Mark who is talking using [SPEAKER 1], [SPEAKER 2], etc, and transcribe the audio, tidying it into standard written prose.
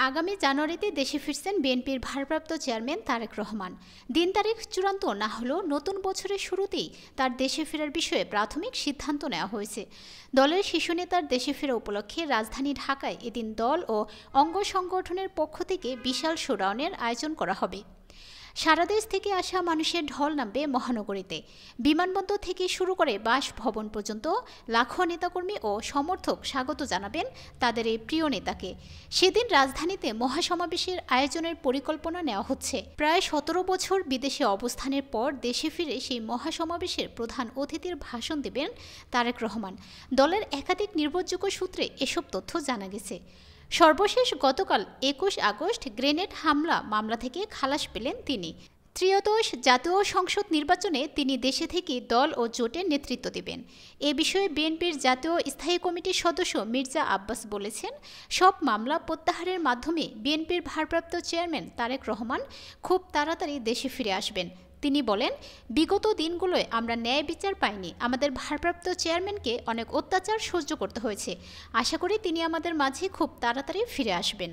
[SPEAKER 1] আগামী জানুয়ারিতে দেশে ফিরছেন বিএনপির ভারপ্রাপ্ত চেয়ারম্যান তারেক রহমান। দিন তারিখ চূড়ান্ত না হলেও নতুন বছরের শুরুতেই তার দেশে ফেরার বিষয়ে প্রাথমিক সিদ্ধান্ত নেওয়া হয়েছে। দলের শীর্ষ নেতার দেশে ফেরা উপলক্ষে রাজধানী ঢাকায় এদিন দল ও অঙ্গ সংগঠনের পক্ষ থেকে বিশাল শোডাউনের আয়োজন করা হবে। সারা দেশ থেকে আসা মানুষের ঢল নামবে মহানগরীতে। বিমানবন্দর থেকে শুরু করে বাসভবন পর্যন্ত লাখো নেতাকর্মী ও সমর্থক স্বাগত জানাবেন তাদের এই প্রিয় নেতাকে। সেদিন রাজধানীতে মহাসমাবেশের আয়োজনের পরিকল্পনা নেওয়া হচ্ছে। প্রায় ১৭ বছর বিদেশে অবস্থানের পর দেশে ফিরে সেই মহাসমাবেশের প্রধান অতিথির ভাষণ দেবেন তারেক রহমান। দলের একাধিক নির্ভরযোগ্য সূত্রে এসব তথ্য জানা গেছে। সর্বশেষ গতকাল ২১ আগস্ট গ্রেনেড হামলা মামলা থেকে খালাস পেলেন তিনি। ত্রয়োদশ জাতীয় সংসদ নির্বাচনে তিনি দেশে থেকে দল ও জোটের নেতৃত্ব দেবেন। এ বিষয়ে বিএনপির জাতীয় স্থায়ী কমিটির সদস্য মির্জা আব্বাস বলেছেন, সব মামলা প্রত্যাহারের মাধ্যমে বিএনপির ভারপ্রাপ্ত চেয়ারম্যান তারেক রহমান খুব তাড়াতাড়ি দেশে ফিরে আসবেন। তিনি বলেন, বিগত দিনগুলোয় আমরা ন্যায় বিচার পাইনি। আমাদের ভারপ্রাপ্ত চেয়ারম্যানকে অনেক অত্যাচার সহ্য করতে হয়েছে। আশা করি তিনি আমাদের মাঝে খুব তাড়াতাড়ি ফিরে আসবেন।